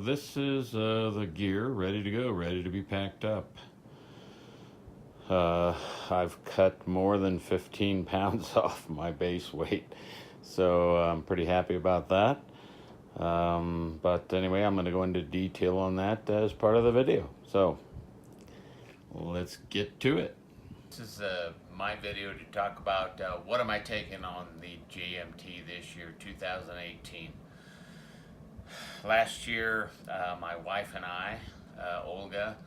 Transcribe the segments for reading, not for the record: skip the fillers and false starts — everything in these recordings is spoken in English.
this is the gear ready to go, ready to be packed up. I've cut more than 15 pounds off my base weight, so I'm pretty happy about that. But anyway, I'm going to go into detail on that as part of the video. So let's get to it. This is my video to talk about what am I taking on the JMT this year, 2018. Last year, my wife and I, Olga,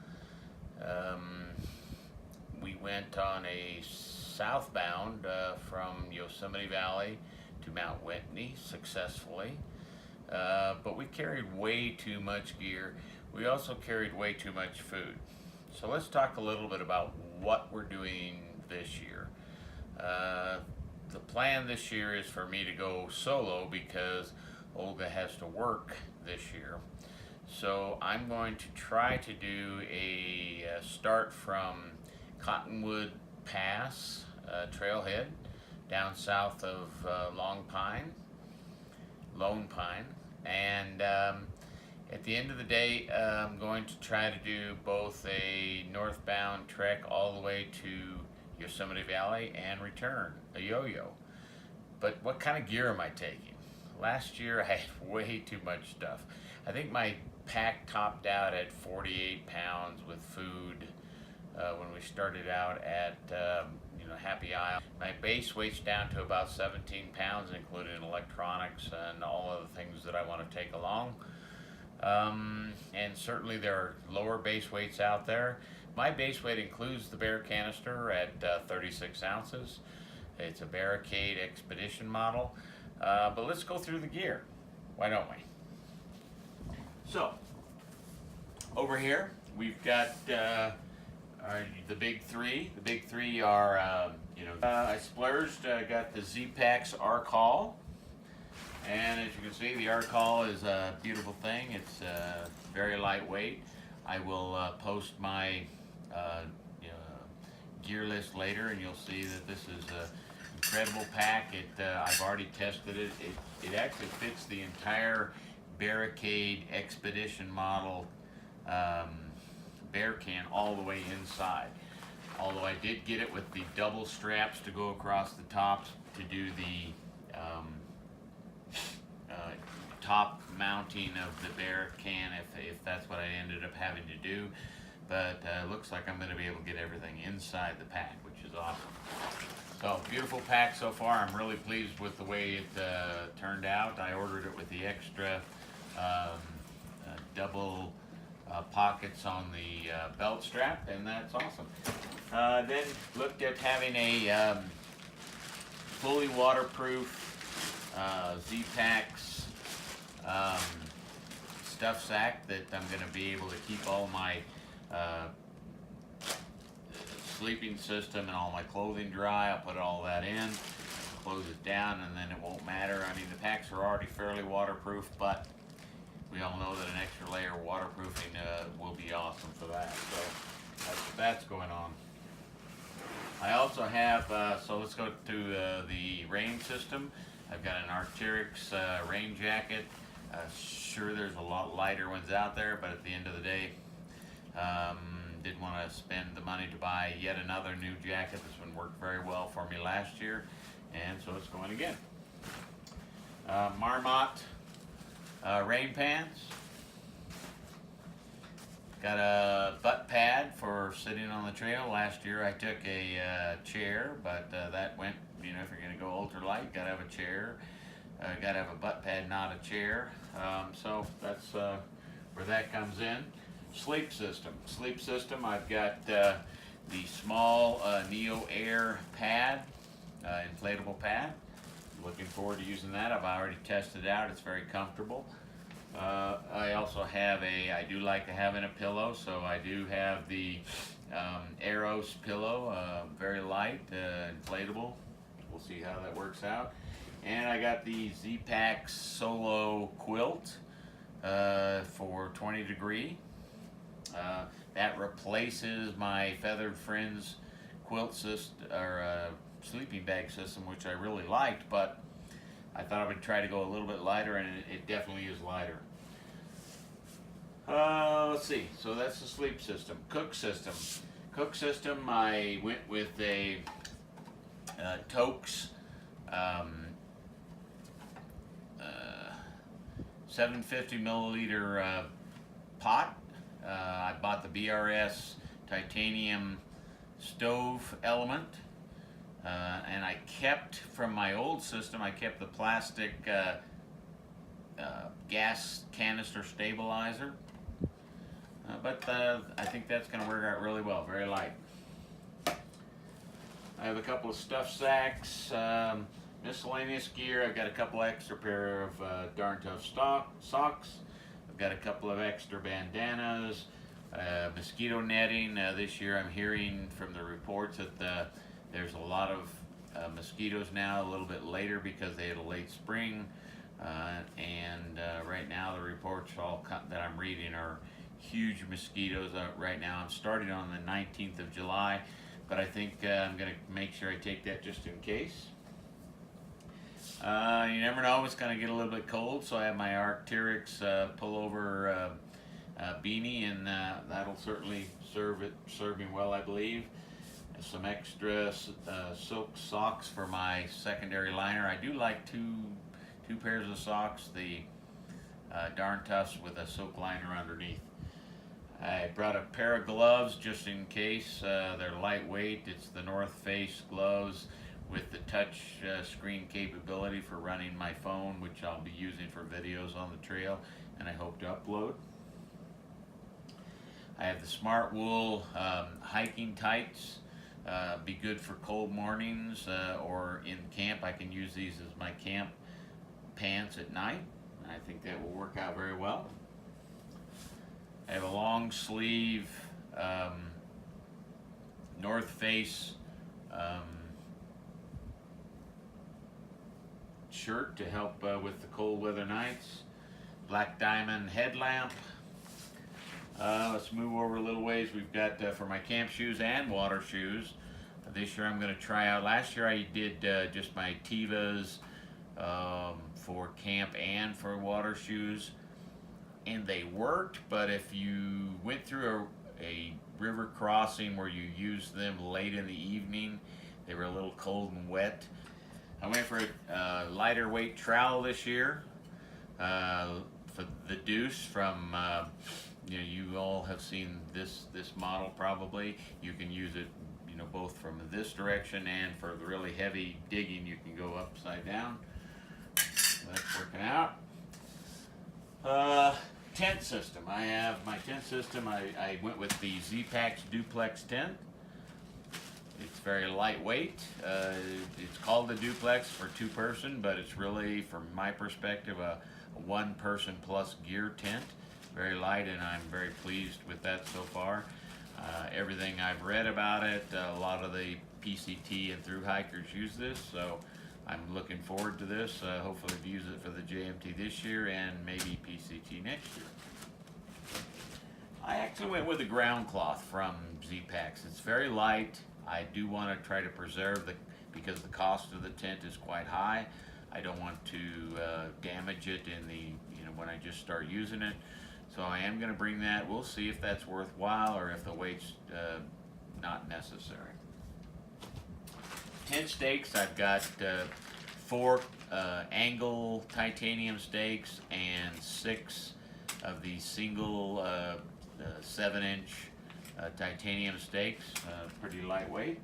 we went on a southbound from Yosemite Valley to Mount Whitney successfully, but we carried way too much gear. We also carried way too much food. So let's talk a little bit about what we're doing this year. The plan this year is for me to go solo because Olga has to work this year. So I'm going to try to do a start from Cottonwood Pass trailhead down south of Lone Pine, and at the end of the day, I'm going to try to do both a northbound trek all the way to Yosemite Valley and return, a yo-yo. But what kind of gear am I taking? Last year I had way too much stuff. I think my pack topped out at 48 pounds with food when we started out at Happy Isle. My base weight's down to about 17 pounds, including electronics and all of the things that I want to take along. And certainly there are lower base weights out there. My base weight includes the bear canister at 36 ounces. It's a Barricade Expedition model. But let's go through the gear. Why don't we? So, over here we've got the big three. The big three are, I splurged, got the Zpacks Arc Haul. And as you can see, the Arc Haul is a beautiful thing. It's very lightweight. I will post my gear list later, and you'll see that this is an incredible pack. I've already tested it. It actually fits the entire Barricade Expedition model bear can all the way inside. Although I did get it with the double straps to go across the tops to do the top mounting of the bear can if that's what I ended up having to do. But looks like I'm going to be able to get everything inside the pack, which is awesome. So beautiful pack so far. I'm really pleased with the way it turned out. I ordered it with the extra double pockets on the belt strap, and that's awesome. Then looked at having a fully waterproof Zpacks stuff sack that I'm going to be able to keep all my sleeping system and all my clothing dry. I'll put all that in, close it down, and then it won't matter. I mean, the packs are already fairly waterproof, but we all know that an extra layer of waterproofing will be awesome for that. So that's going on. I also have, so let's go to the rain system. I've got an Arc'teryx rain jacket. Sure, there's a lot lighter ones out there, but at the end of the day, didn't want to spend the money to buy yet another new jacket. This one worked very well for me last year, and so it's going again. Marmot rain pants. Got a butt pad for sitting on the trail. Last year I took a chair, but that went, if you're going to go ultralight, got to have a chair. Got to have a butt pad, not a chair. So that's where that comes in. Sleep system. I've got the small Neo Air pad, inflatable pad. Looking forward to using that. I've already tested it out. It's very comfortable. I also have I do like to have in a pillow, so I do have the Eros pillow, very light, inflatable. We'll see how that works out. And I got the Zpacks Solo Quilt for 20 degree. That replaces my Feathered Friends quilt system, or sleeping bag system, which I really liked, but I thought I would try to go a little bit lighter, and it definitely is lighter. Let's see. So that's the sleep system. Cook system. Cook system. I went with a Toaks 750 milliliter pot. I bought the BRS titanium stove element, and I kept from my old system. I kept the plastic gas canister stabilizer, but I think that's going to work out really well. Very light. I have a couple of stuff sacks, miscellaneous gear. I've got a couple extra pair of darn tough socks. I've got a couple of extra bandanas, mosquito netting. This year I'm hearing from the reports that there's a lot of mosquitoes now, a little bit later because they had a late spring. Right now the reports that I'm reading are huge mosquitoes. Right now I'm starting on the 19th of July, but I think I'm going to make sure I take that just in case. You never know, it's going to get a little bit cold, so I have my Arc'teryx pullover beanie, and that'll certainly serve me well, I believe. Some extra silk socks for my secondary liner. I do like two pairs of socks, the darn toughs with a silk liner underneath. I brought a pair of gloves just in case. They're lightweight. It's the North Face gloves with the touch screen capability for running my phone, which I'll be using for videos on the trail, and I hope to upload. I have the Smart Wool hiking tights. Be good for cold mornings or in camp. I can use these as my camp pants at night. I think that will work out very well. I have a long sleeve North Face shirt to help with the cold weather nights. Black diamond headlamp. Let's move over a little ways. We've got for my camp shoes and water shoes. This year I'm going to try out. Last year I did just my Tevas for camp and for water shoes, and they worked, but if you went through a river crossing where you used them late in the evening, they were a little cold and wet. I went for a lighter weight trowel this year for the Deuce from you all have seen this model probably. You can use it both from this direction, and for the really heavy digging you can go upside down. That's working out. Tent system. I have my tent system. I went with the Zpacks Duplex tent. It's very lightweight. It's called the Duplex for two-person, but it's really, from my perspective, a one-person plus gear tent. Very light, and I'm very pleased with that so far. Everything I've read about it, a lot of the PCT and thru hikers use this, so I'm looking forward to this. Hopefully use it for the JMT this year and maybe PCT next year. I actually went with a ground cloth from Zpacks. It's very light. I do want to try to preserve because the cost of the tent is quite high. I don't want to damage it in the when I just start using it. So I am going to bring that. We'll see if that's worthwhile or if the weight's not necessary. Tent stakes. I've got 4 angle titanium stakes and 6 of the single 7-inch titanium stakes. Pretty lightweight.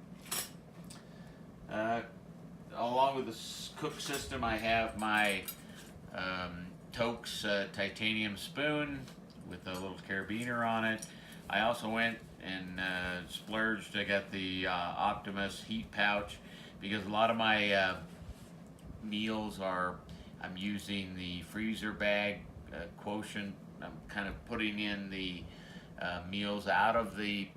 Along with the cook system, I have my Toaks titanium spoon with a little carabiner on it. I also went and splurged. I got the Optimus heat pouch because a lot of my meals I'm using the freezer bag quotient. I'm kind of putting in the meals out of the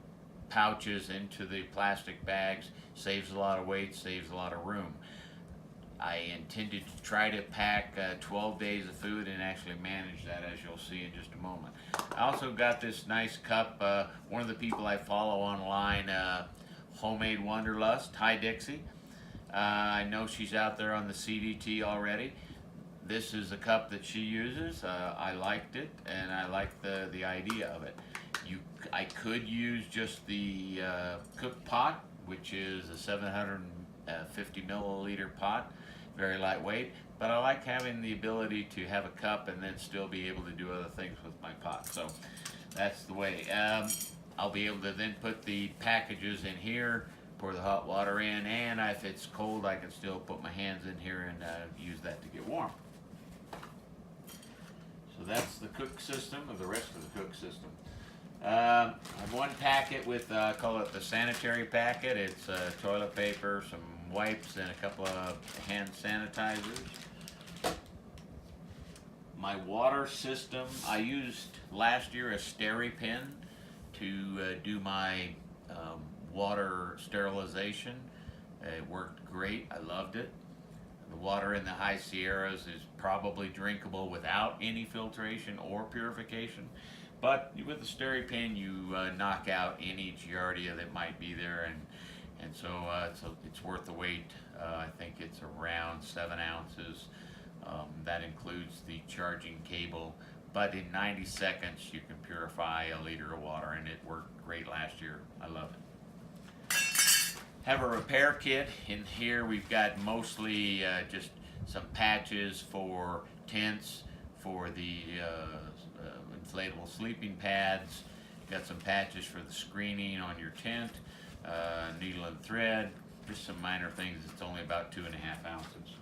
pouches into the plastic bags. Saves a lot of weight, saves a lot of room. I intended to try to pack 12 days of food and actually manage that, as you'll see in just a moment. I also got this nice cup. One of the people I follow online, Homemade Wanderlust, hi Dixie. I know she's out there on the CDT already. this is a cup that she uses. I liked it, and I like the idea of it. I could use just the cook pot, which is a 750 milliliter pot, very lightweight, but I like having the ability to have a cup and then still be able to do other things with my pot. So that's the way. I'll be able to then put the packages in here, pour the hot water in, and if it's cold, I can still put my hands in here and use that to get warm. So that's the cook system, or the rest of the cook system. I have one packet with, I call it the sanitary packet. It's toilet paper, some wipes, and a couple of hand sanitizers. My water system, I used last year a SteriPen to do my water sterilization. It worked great. I loved it. The water in the High Sierras is probably drinkable without any filtration or purification. But with the SteriPen, you knock out any giardia that might be there, and so it's worth the wait. I think it's around 7 ounces. That includes the charging cable. But in 90 seconds, you can purify a liter of water, and it worked great last year. I love it. Have a repair kit. In here, we've got mostly just some patches for tents, for the inflatable sleeping pads. Got some patches for the screening on your tent, needle and thread, just some minor things. It's only about 2.5 ounces.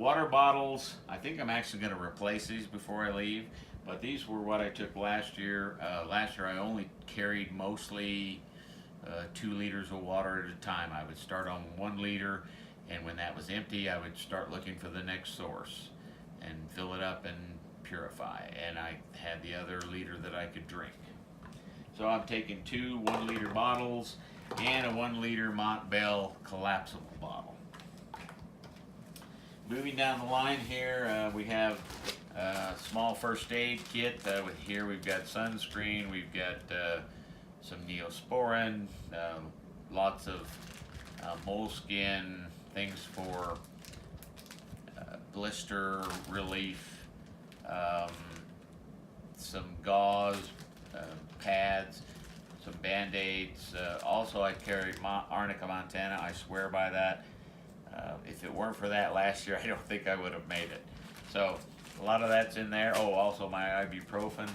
Water bottles, I think I'm actually going to replace these before I leave, but these were what I took last year. Last year I only carried mostly 2 liters of water at a time. I would start on 1 liter, and when that was empty, I would start looking for the next source and fill it up and purify, and I had the other liter that I could drink. So I'm taking 2 1-liter bottles and a 1-liter Montbell collapsible bottle. Moving down the line here, we have a small first aid kit. With here we've got sunscreen, we've got some Neosporin, lots of moleskin, things for blister relief, some gauze, pads, some Band-Aids. Also I carried Arnica Montana. I swear by that. If it weren't for that last year, I don't think I would have made it. So a lot of that's in there. Oh, also my ibuprofen.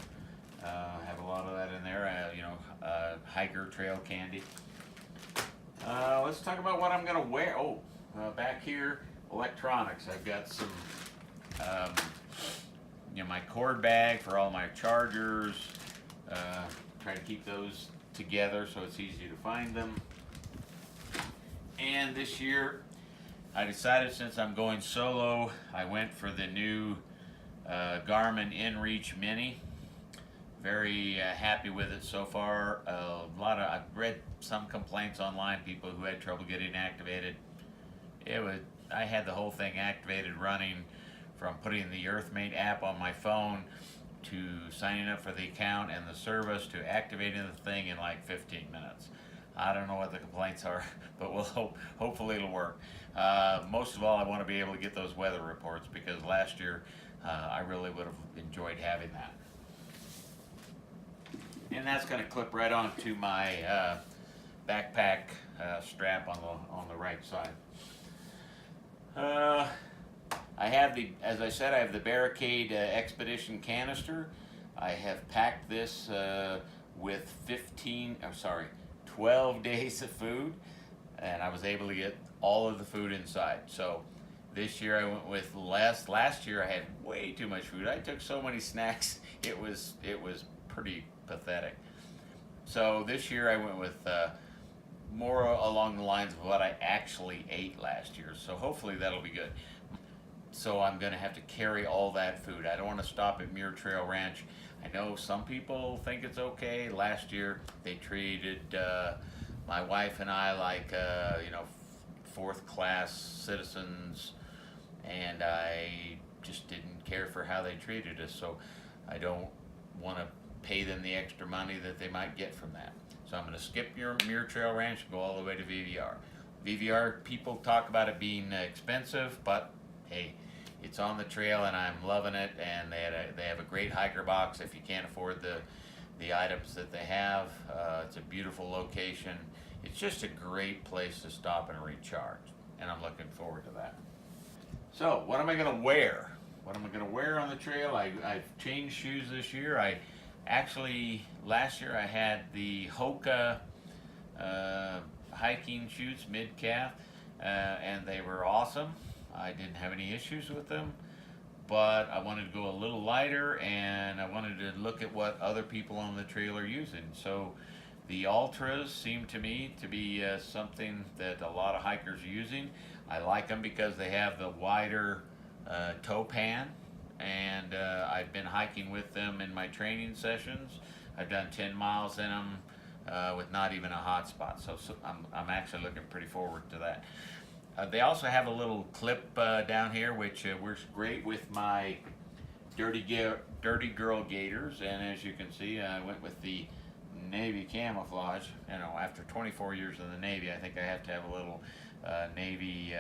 I have a lot of that in there. Hiker trail candy. Let's talk about what I'm going to wear. Oh, back here, electronics. I've got some, my cord bag for all my chargers. Try to keep those together so it's easy to find them. And this year, I decided, since I'm going solo, I went for the new Garmin InReach Mini. Very happy with it so far. I've read some complaints online, people who had trouble getting activated. I had the whole thing activated, running from putting the EarthMate app on my phone to signing up for the account and the service to activating the thing in like 15 minutes. I don't know what the complaints are, but hopefully it'll work. Most of all, I want to be able to get those weather reports, because last year I really would have enjoyed having that. And that's going to clip right onto my backpack strap on the right side. I have as I said, I have the Barricade Expedition canister. I have packed this with 12 days of food, and I was able to get all of the food inside. So this year I went with less. Last year I had way too much food. I took so many snacks, it was pretty pathetic. So this year I went with more along the lines of what I actually ate last year. So hopefully that'll be good. So I'm going to have to carry all that food. I don't want to stop at Muir Trail Ranch. I know some people think it's okay. Last year they treated my wife and I like 4th class citizens, and I just didn't care for how they treated us. So I don't want to pay them the extra money that they might get from that. So I'm going to skip Muir Trail Ranch and go all the way to VVR. VVR, people talk about it being expensive, but hey, it's on the trail and I'm loving it, and they have a great hiker box if you can't afford the items that they have. It's a beautiful location. It's just a great place to stop and recharge, and I'm looking forward to that. So what am I going to wear? What am I going to wear on the trail? I've changed shoes this year. Last year I had the Hoka hiking shoes, mid-calf, and they were awesome. I didn't have any issues with them, but I wanted to go a little lighter, and I wanted to look at what other people on the trail are using. So the Altras seem to me to be something that a lot of hikers are using. I like them because they have the wider toe pan, and I've been hiking with them in my training sessions. I've done 10 miles in them with not even a hot spot, so I'm actually looking pretty forward to that. They also have a little clip down here which works great with my Dirty Girl Gaitors, and as you can see, I went with the Navy camouflage. You know, after 24 years in the Navy, I think I have to have a little Navy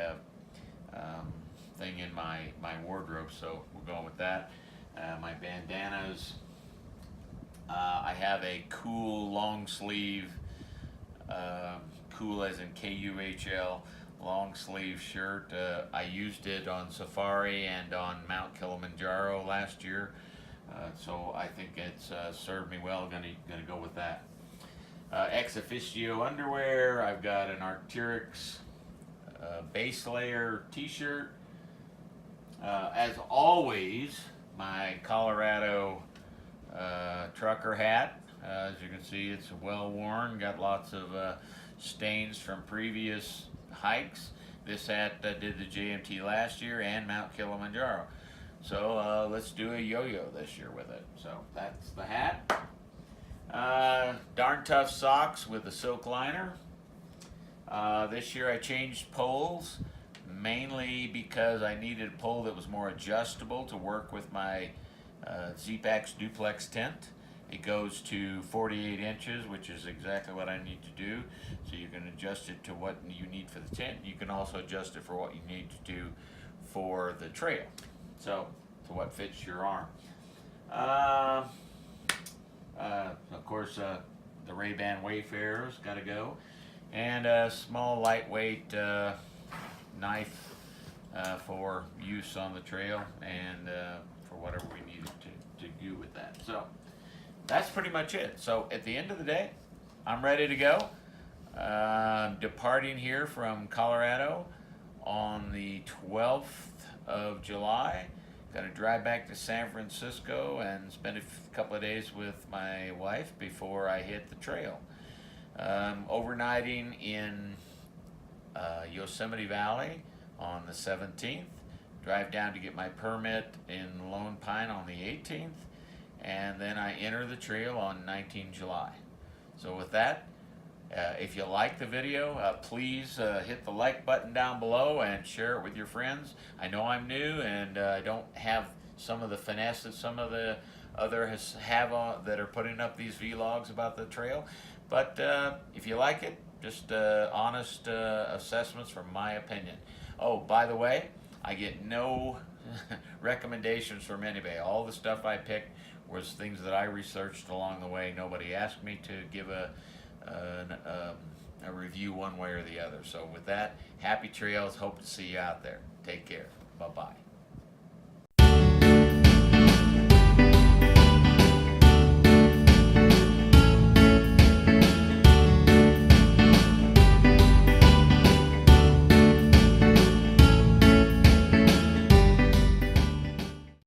thing in my wardrobe, so we're going with that. My bandanas. I have a Kuhl long sleeve, Kuhl as in Kuhl, long sleeve shirt. I used it on safari and on Mount Kilimanjaro last year, so I think it's served me well. Gonna go with that. ExOfficio underwear. I've got an Arc'teryx base layer t-shirt. As always, my Colorado trucker hat. As you can see, it's well worn, got lots of stains from previous hikes. This hat did the JMT last year and Mount Kilimanjaro. So let's do a yo-yo this year with it. So that's the hat. Darn tough socks with a silk liner. This year I changed poles, mainly because I needed a pole that was more adjustable to work with my Zpacks Duplex tent. It goes to 48 inches, which is exactly what I need to do. So you can adjust it to what you need for the tent. You can also adjust it for what you need to do for the trail. So to what fits your arm. Of course, the Ray-Ban Wayfarer's got to go. And a small lightweight knife for use on the trail and for whatever we needed to do with that. So that's pretty much it. So at the end of the day, I'm ready to go. Departing here from Colorado on the 12th of July. Gonna drive back to San Francisco and spend a couple of days with my wife before I hit the trail. Overnighting in Yosemite Valley on the 17th. Drive down to get my permit in Lone Pine on the 18th. And then I enter the trail on 19 July. So with that, if you like the video, please hit the like button down below and share it with your friends. I know I'm new and I don't have some of the finesse that some of the others have that are putting up these vlogs about the trail. But if you like it, just honest assessments from my opinion. Oh, by the way, I get no recommendations from anybody. All the stuff I picked was things that I researched along the way. Nobody asked me to give a review one way or the other. So with that, happy trails. Hope to see you out there. Take care. Bye-bye.